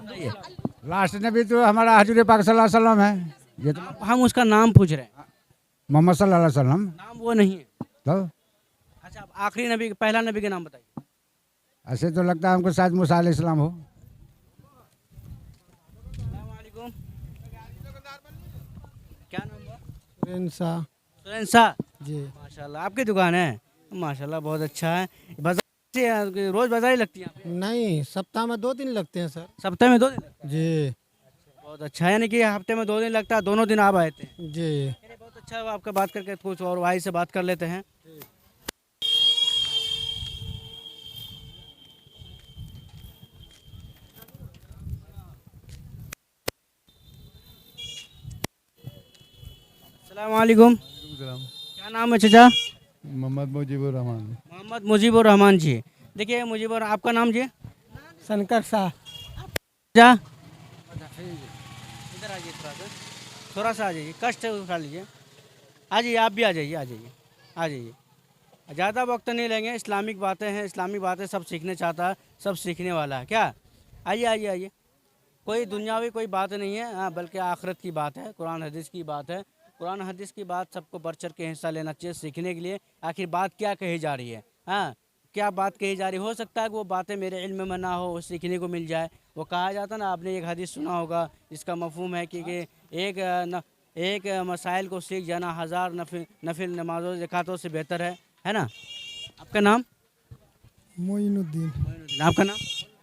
बताइए। लास्ट नबी तो हमारा हजूर पाक सल्लल्लाहु अलैहि वसल्लम है। ये तो हम उसका नाम पूछ रहे हैं, मोहम्मद सल्लल्लाहु अलैहि वसल्लम। नाम वो नहीं है। तो अच्छा, आप आखिरी नबी, पहला नबी का नाम बताइए। ऐसे तो लगता है हमको शायद मूसा अलैहिस्सलाम हो। अस्सलाम वालेकुम। क्या नाम हुआ? इंसा सुरेंद्र शाह। जी। माशाल्लाह, आपकी दुकान है? माशाल्लाह, बहुत अच्छा है। बाजार से रोज बाजार ही लगती है यहाँ पे? नहीं, सप्ताह में 2 दिन लगते हैं सर। सप्ताह में 2 दिन लगता है? जी बहुत अच्छा है, यानी कि हफ्ते में 2 दिन लगता है, दोनों दिन आप आए थे। जी। चलिए, बहुत अच्छा हुआ आपका बात करके। कुछ और भाई से बात कर लेते हैं। अस्सलाम वालेकुम। क्या नाम है चाचा? मोहम्मद मुजीबुर रहमान। मोहम्मद मुजीबुर रहमान जी। देखिए मुजीबुर, आपका नाम जी? शंकर शाह। जा इधर आइए, थोड़ा सा आ जाइए, कष्ट उठा लीजिए। आ जाइए, आप भी आ जाइए, आ जाइए, आ जाइए। ज़्यादा वक्त नहीं लेंगे, इस्लामिक बातें हैं, इस्लामिक बातें सब सीखने चाहता है, सब सीखने वाला है। क्या? आइए आइए आइए। कोई दुनियावी कोई बात नहीं है, हाँ, बल्कि आखिरत की बात है, कुरान हदीस की बात है। कुरान हदीस की बात सबको बढ़ चढ़ के हिस्सा लेना चाहिए सीखने के लिए। आखिर बात क्या कही जा रही है, हाँ, क्या बात कही जा रही है। हो सकता है कि वो बातें मेरे इल्म में ना हो, वो सीखने को मिल जाए। वो कहा जाता ना, आपने एक हदीस सुना होगा जिसका मफहूम है कि एक मसाइल को सीख जाना 1000 नफिल नमाजों ज़कातों से बेहतर है ना। आपका नाम? मोइनुद्दीन। मोइनुद्दीन। आपका नाम?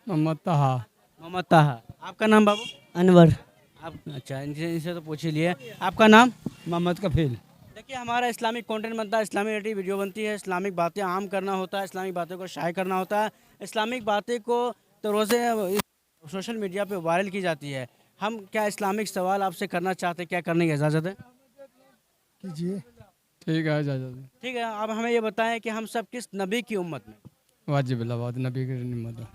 मोहम्मद ताहा। मोहम्मद ताहा। आपका नाम बाबू? अनवर। आप अच्छा, इनसे तो पूछ ही लिए। आपका नाम? मोहम्मद कफील। देखिए, हमारा इस्लामिक कंटेंट बनता है, इस्लामिक वीडियो बनती है, इस्लामिक बातें आम करना होता है, इस्लामिक बातें को शाये करना होता है, इस्लामिक बातें को तो रोज़े सोशल मीडिया पे वायरल की जाती है। हम क्या इस्लामिक सवाल आपसे करना चाहते हैं, क्या करने की इजाज़त है? कीजिए। ठीक है, इजाज़त। ठीक है, अब हमें ये बताएं कि हम सब किस नबी की उम्मत में? वाजिब इलाहाबाद नबी की निम्मत।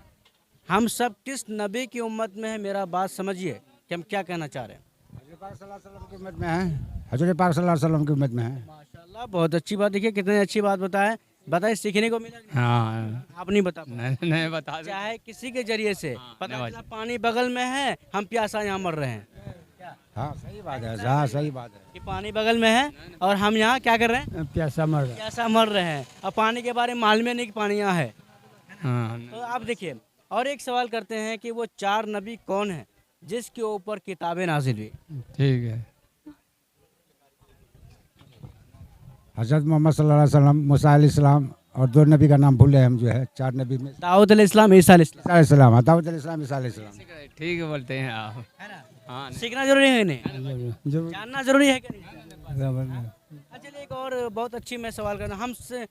हम सब किस नबी की उम्मत में है, मेरा बात समझिए कि हम क्या कहना चाह रहे हैं। हजूर पाक सल्लल्लाहु अलैहि वसल्लम की उम्मत में है। हजूर पाक सल्लल्लाहु अलैहि वसल्लम की उम्मत में है। माशाल्लाह, बहुत अच्छी बात। देखिए कितनी अच्छी बात बताए, बताइए सीखने को मिला कि नहीं? हाँ, आप नहीं बता पाए। नहीं बता दे। चाहे किसी के जरिए से पता नवाज। चला पानी बगल में है, हम प्यासा यहाँ मर रहे हैं। हाँ सही बात है, हाँ सही बात है। कि पानी बगल में है और हम यहाँ क्या कर रहे हैं, प्यासा मर रहा। प्यासा मर रहे हैं। और पानी के बारे में मालूम ही नहीं कि पानी यहाँ है। हाँ, तो आप देखिए, और एक सवाल करते हैं कि वो 4 नबी कौन है जिसके ऊपर किताबें नाजिल हुई? ठीक है। हजरत मोहम्मद सल्लल्लाहु अलैहि वसल्लम, मूसा अलैहिस्सलाम और 2 नबी का नाम भूले हम, जो है 4 नबी में दाऊद अलैहिस्सलाम, ईसा अलैहिस्सलाम। ईसा अलैहिस्सलाम, दाऊद अलैहिस्सलाम, ईसा अलैहिस्सलाम। ठीक है बोलते हैं आप। है ना? हाँ, सीखना जरूरी है कि नहीं? जानना जरूरी है कि नहीं? अच्छा, एक और बहुत अच्छी मैं सवाल करना, हमसे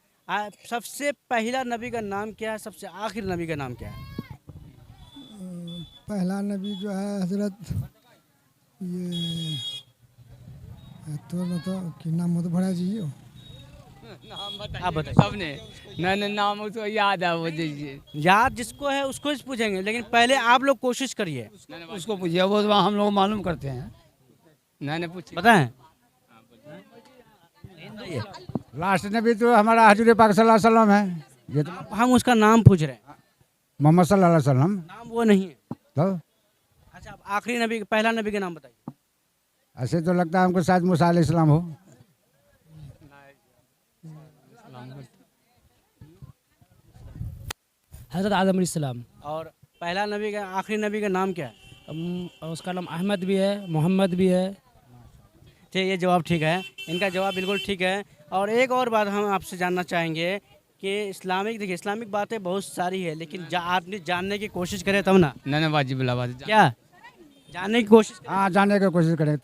सबसे पहला नबी का नाम क्या है, सबसे आखिर नबी का नाम क्या है? पहला नबी जो है हजरत ये तो न तो कि नाम हो तो बड़ा जी हो। आप बताइए। सबने नहीं नाम उसको याद है, वो दीजिए। याद जिसको है उसको ही पूछेंगे, लेकिन पहले आप लोग कोशिश करिए। उसको पूछिए, वो तो हम लोग मालूम करते हैं। नहीं पूछिए। बताएं। लास्ट नबी तो हमारा हजूर पाक सल्लल्लाहु अलैहि वसल्लम है। ये तो हम उसका नाम पूछ रहे हैं, मोहम्मद सल्लल्लाहु अलैहि वसल्लम। नाम वो नहीं है। तो अच्छा, आप आखिरी नबी, पहला नबी का नाम बताइए। ऐसे तो लगता है हमको शायद मूसा अलैहिस्सलाम हो। हज़रत आदम अलैहिस्सलाम। और पहला नबी का, आखिरी नबी का नाम क्या है? उसका नाम अहमद भी है, मोहम्मद भी है। ठीक, ये जवाब ठीक है, इनका जवाब बिल्कुल ठीक है। और एक और बात हम आपसे जानना चाहेंगे कि इस्लामिक, देखिए इस्लामिक बातें बहुत सारी है, लेकिन आदमी जानने की कोशिश करे तब ना। नहीं वाजिब इलाहाबाद। क्या जानने की कोशिश हाँ, जानने की कोशिश करें तो